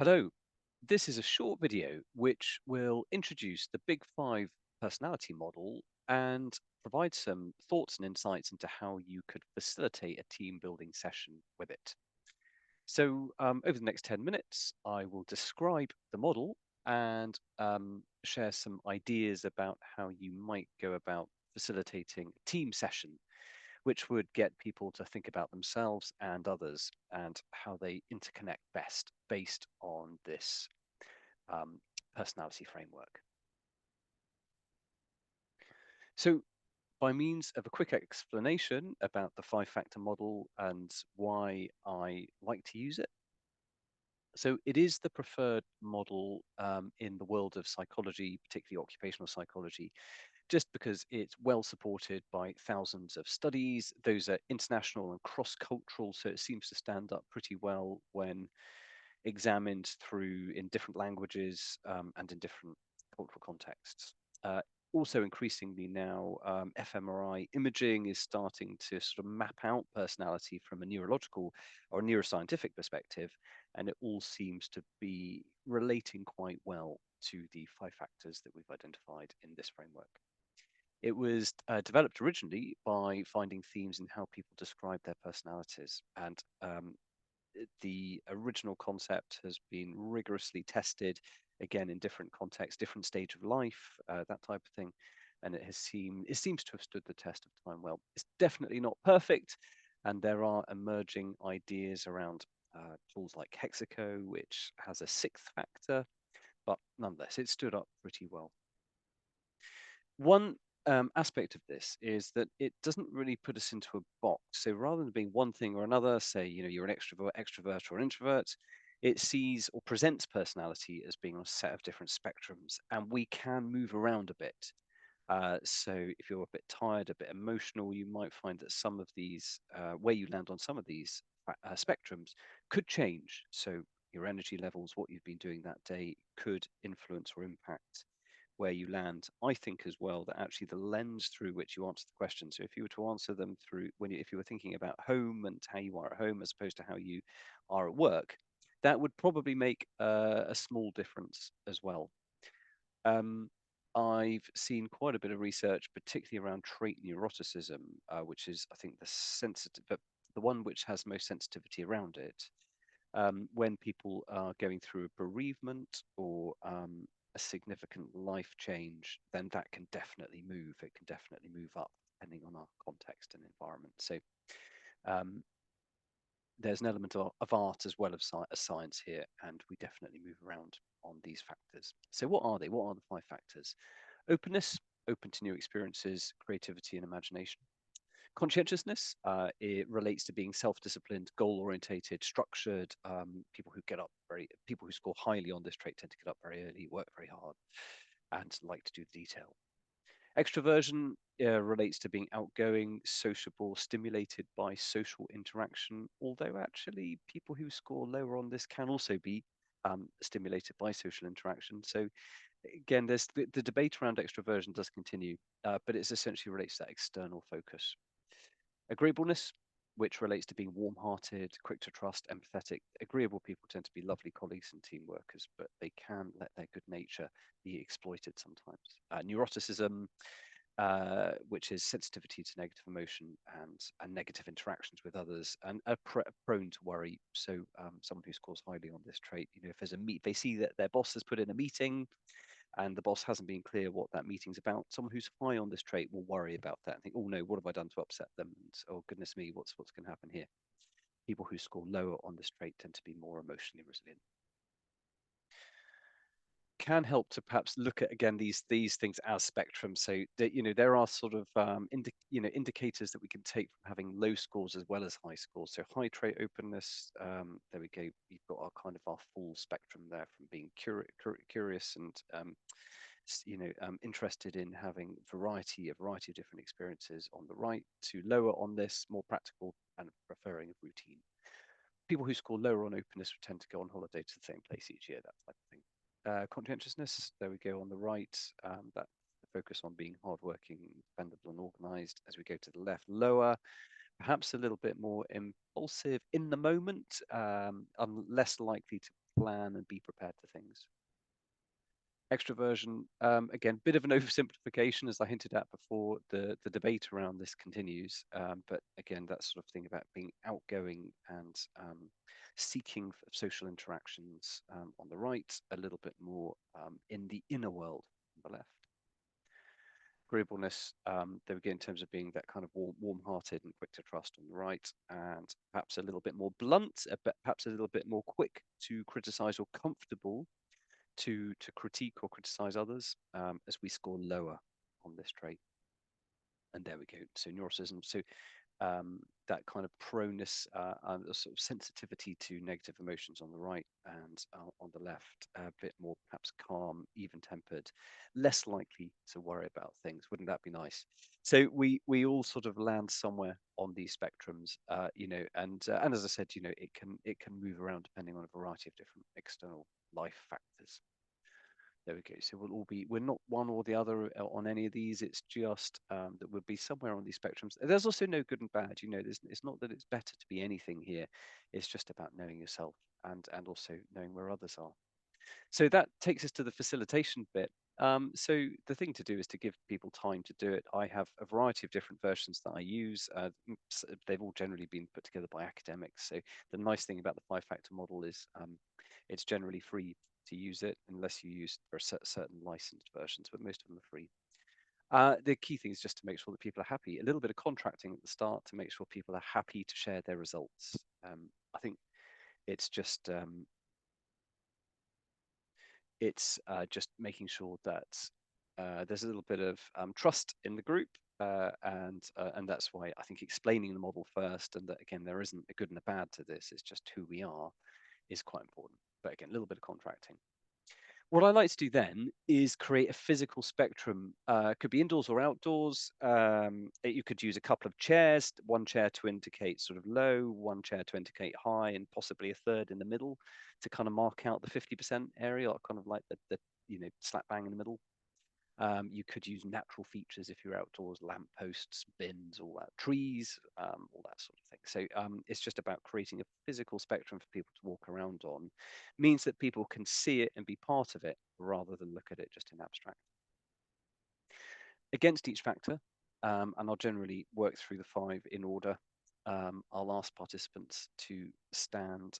Hello, this is a short video which will introduce the Big Five personality model and provide some thoughts and insights into how you could facilitate a team building session with it. So, over the next 10 minutes, I will describe the model and share some ideas about how you might go about facilitating a team session, which would get people to think about themselves and others and how they interconnect best based on this um, personality framework. So, by means of a quick explanation about the five-factor model and why I like to use it. So, it is the preferred model in the world of psychology, particularly occupational psychology, just because it's well supported by thousands of studies. Those are international and cross-cultural, so it seems to stand up pretty well when examined through in different languages and in different cultural contexts. Uh, Also, increasingly now, fMRI imaging is starting to sort of map out personality from a neurological or a neuroscientific perspective, and it all seems to be relating quite well to the five factors that we've identified in this framework. It was developed originally by finding themes in how people describe their personalities, and the original concept has been rigorously tested again in different contexts, different stage of life, that type of thing, and it seems to have stood the test of time well. It's definitely not perfect, and there are emerging ideas around tools like Hexaco, which has a sixth factor, but nonetheless, it stood up pretty well. One aspect of this is that it doesn't really put us into a box. So rather than being one thing or another, say, you're an extrovert or an introvert, it sees or presents personality as being on a set of different spectrums, and we can move around a bit. So if you're a bit tired, a bit emotional, you might find that some of these, where you land on some of these spectrums, could change. So your energy levels, what you've been doing that day, could influence or impact where you land. I think as well that actually the lens through which you answer the question. So if you were to answer them through if you were thinking about home and how you are at home as opposed to how you are at work, that would probably make a small difference as well. Um, I've seen quite a bit of research, particularly around trait neuroticism, which is, I think, the one which has most sensitivity around it. When people are going through a bereavement or a significant life change, then that can definitely move. It can definitely move up depending on our context and environment. So um, there's an element of art as well as science here, and we definitely move around on these factors. So what are they? What are the five factors? Openness, open to new experiences, creativity and imagination. Conscientiousness, it relates to being self-disciplined, goal-orientated, structured. People who score highly on this trait tend to get up very early, work very hard, and like to do the detail. Extroversion relates to being outgoing, sociable, stimulated by social interaction, although actually people who score lower on this can also be stimulated by social interaction. So again, there's the debate around extroversion does continue, but it's essentially relates to that external focus. Agreeableness, which relates to being warm-hearted, quick to trust, empathetic. Agreeable people tend to be lovely colleagues and team workers, but they can let their good nature be exploited sometimes. Neuroticism, which is sensitivity to negative emotion and negative interactions with others, and are prone to worry. So someone who scores highly on this trait, if there's they see that their boss has put in a meeting and the boss hasn't been clear what that meeting's about, someone who's high on this trait will worry about that and think, oh no, what have I done to upset them? And oh goodness me, what's going to happen here? People who score lower on this trait tend to be more emotionally resilient. Can help to perhaps look at again these things as spectrum, so that there are sort of indicators that we can take from having low scores as well as high scores. So high trait openness, there we go, you've got our kind of our full spectrum there, from being curious and interested in having a variety of different experiences on the right, to lower on this, more practical and preferring a routine. People who score lower on openness would tend to go on holiday to the same place each year, that type of thing. Conscientiousness, there we go on the right, that focus on being hardworking, dependable and organized. As we go to the left, lower, perhaps a little bit more impulsive in the moment, less likely to plan and be prepared for things. Extroversion, again, bit of an oversimplification, as I hinted at before. The debate around this continues, but again, that sort of thing about being outgoing and seeking social interactions on the right, a little bit more in the inner world on the left. Agreeableness, there again, in terms of being that kind of warm-hearted and quick to trust on the right, and perhaps a little bit more blunt, but perhaps a little bit more quick to criticize or comfortable to critique or criticize others, as we score lower on this trait. And there we go. So neuroticism. So that kind of proneness, sort of sensitivity to negative emotions on the right, and on the left, a bit more perhaps calm, even-tempered, less likely to worry about things. Wouldn't that be nice? So we all sort of land somewhere on these spectrums, and as I said, it can move around depending on a variety of different external life factors. There we go. So we're not one or the other on any of these. It's just that we'll be somewhere on these spectrums. There's also no good and bad. It's not that it's better to be anything here. It's just about knowing yourself and also knowing where others are. So that takes us to the facilitation bit. So the thing to do is to give people time to do it. I have a variety of different versions that I use. They've all generally been put together by academics. So the nice thing about the five-factor model is it's generally free to use it, unless you use for certain licensed versions, but most of them are free. The key thing is just to make sure that people are happy. A little bit of contracting at the start to make sure people are happy to share their results. I think it's just making sure that there's a little bit of trust in the group, and that's why I think explaining the model first, and that again there isn't a good and a bad to this. It's just who we are is quite important. But again, a little bit of contracting. What I like to do then is create a physical spectrum. Could be indoors or outdoors. You could use a couple of chairs, one chair to indicate sort of low, one chair to indicate high, and possibly a third in the middle to kind of mark out the 50% area, or kind of like the slap bang in the middle. You could use natural features if you're outdoors, lampposts, bins, all that, trees, all that sort of thing. So it's just about creating a physical spectrum for people to walk around on. Means that people can see it and be part of it rather than look at it just in abstract. Against each factor, and I'll generally work through the five in order. I'll ask participants to stand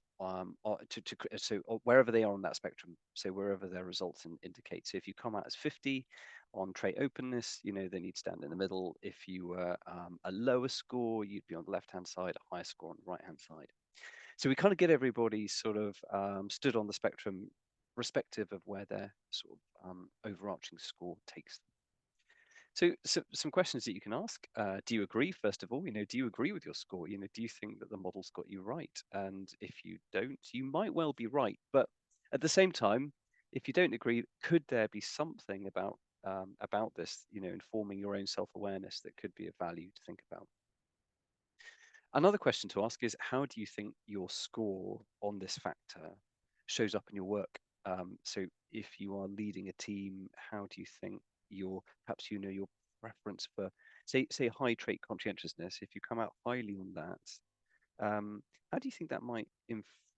wherever they are on that spectrum, so wherever their results indicate. So if you come out as 50 on trait openness, they need to stand in the middle. If you were a lower score, you'd be on the left-hand side, a higher score on the right-hand side. So we kind of get everybody sort of stood on the spectrum, respective of where their sort of overarching score takes them. So some questions that you can ask. Do you agree, first of all? Do you agree with your score? Do you think that the model's got you right? And if you don't, you might well be right. But at the same time, if you don't agree, could there be something about this, informing your own self-awareness that could be of value to think about? Another question to ask is, how do you think your score on this factor shows up in your work? So if you are leading a team, how do you think perhaps your preference for, say high trait conscientiousness, if you come out highly on that, how do you think that might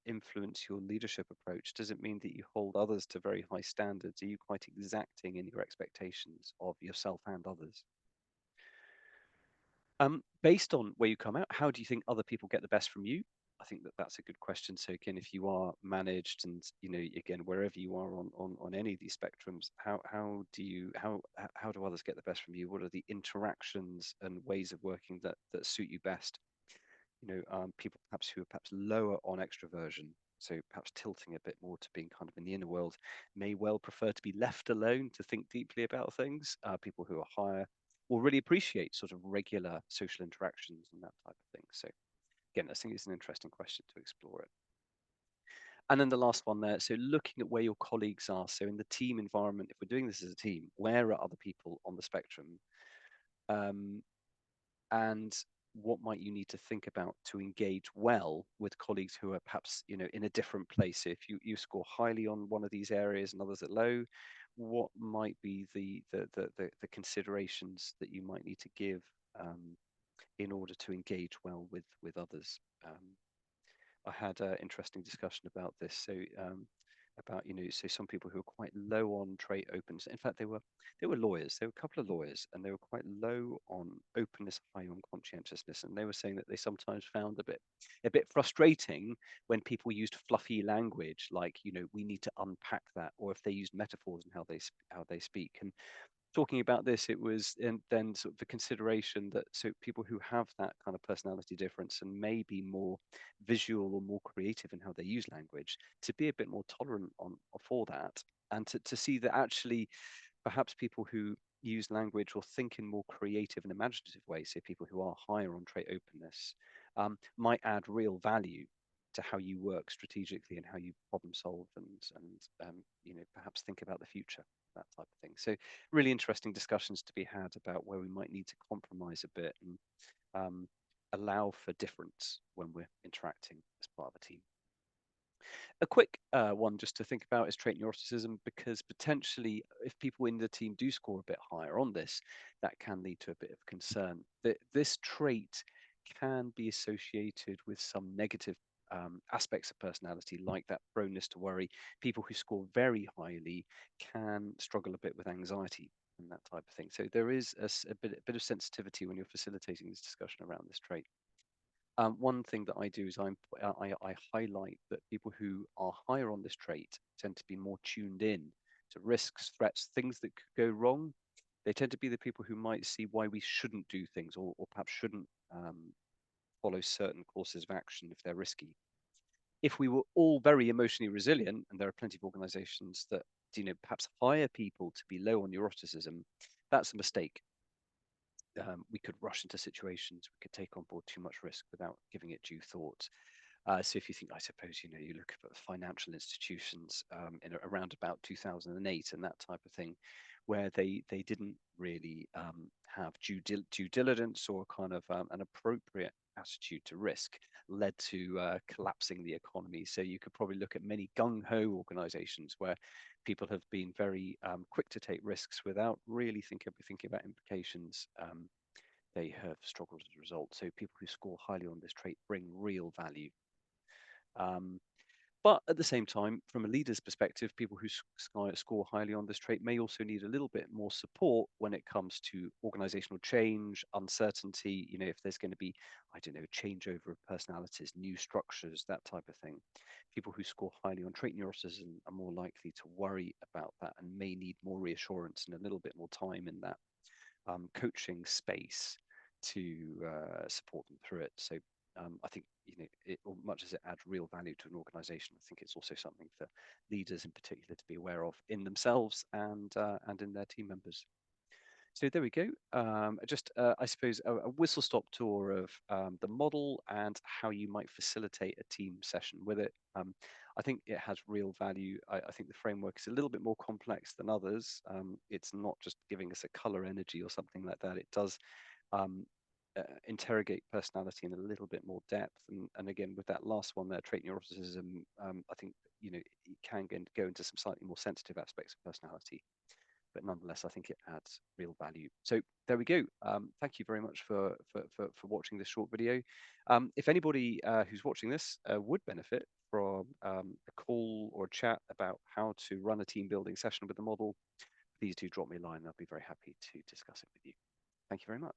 influence your leadership approach? Does it mean that you hold others to very high standards? Are you quite exacting in your expectations of yourself and others? Based on where you come out, how do you think other people get the best from you? I think that that's a good question. So again, if you are managed, and again, wherever you are on any of these spectrums, how do others get the best from you? What are the interactions and ways of working that suit you best? People perhaps who are perhaps lower on extroversion, so perhaps tilting a bit more to being kind of in the inner world, may well prefer to be left alone to think deeply about things. People who are higher will really appreciate sort of regular social interactions and that type of thing. So again, I think it's an interesting question to explore it. And then the last one there, so looking at where your colleagues are. So in the team environment, if we're doing this as a team, where are other people on the spectrum? And what might you need to think about to engage well with colleagues who are perhaps in a different place? So if you score highly on one of these areas and others at low, what might be the considerations that you might need to give in order to engage well with others? I had an interesting discussion about this. So about so some people who are quite low on trait openness. In fact, they were lawyers. They were a couple of lawyers, and they were quite low on openness, high on conscientiousness. And they were saying that they sometimes found a bit frustrating when people used fluffy language, like we need to unpack that, or if they used metaphors and how they speak. And talking about this, it was and then sort of the consideration that so people who have that kind of personality difference and may be more visual or more creative in how they use language, to be a bit more tolerant for that, and to see that actually perhaps people who use language or think in more creative and imaginative ways, so people who are higher on trait openness, might add real value to how you work strategically and how you problem solve and perhaps think about the future, that type of thing. So really interesting discussions to be had about where we might need to compromise a bit and um, allow for difference when we're interacting as part of a team. A quick one just to think about is trait neuroticism, because potentially if people in the team do score a bit higher on this, that can lead to a bit of concern. That this trait can be associated with some negative aspects of personality, like that proneness to worry. People who score very highly can struggle a bit with anxiety and that type of thing. So there is a bit of sensitivity when you're facilitating this discussion around this trait. One thing that I do is I highlight that people who are higher on this trait tend to be more tuned in to risks, threats, things that could go wrong. They tend to be the people who might see why we shouldn't do things, or perhaps shouldn't follow certain courses of action if they're risky. If we were all very emotionally resilient, and there are plenty of organizations that perhaps hire people to be low on neuroticism, that's a mistake. We could rush into situations, we could take on board too much risk without giving it due thought. So if you think, I suppose, you look at financial institutions around about 2008 and that type of thing, where they didn't really have due diligence or kind of an appropriate attitude to risk, led to collapsing the economy. So you could probably look at many gung-ho organizations where people have been very quick to take risks without really thinking about implications. They have struggled as a result. So people who score highly on this trait bring real value. Um, but at the same time, from a leader's perspective, people who score highly on this trait may also need a little bit more support when it comes to organizational change, uncertainty, if there's going to be, I don't know, changeover of personalities, new structures, that type of thing. People who score highly on trait neuroticism are more likely to worry about that and may need more reassurance and a little bit more time in that coaching space to support them through it. So I think much as it adds real value to an organization, I think it's also something for leaders in particular to be aware of in themselves and in their team members. So there we go. Just, I suppose, a whistle-stop tour of the model and how you might facilitate a team session with it. I think it has real value. I think the framework is a little bit more complex than others. It's not just giving us a color energy or something like that. It does um, interrogate personality in a little bit more depth. And again, with that last one there, trait neuroticism, I think it can go into some slightly more sensitive aspects of personality, but nonetheless, I think it adds real value. So there we go. Thank you very much for watching this short video. If anybody who's watching this would benefit from a call or a chat about how to run a team building session with the model, please do drop me a line. I'll be very happy to discuss it with you. Thank you very much.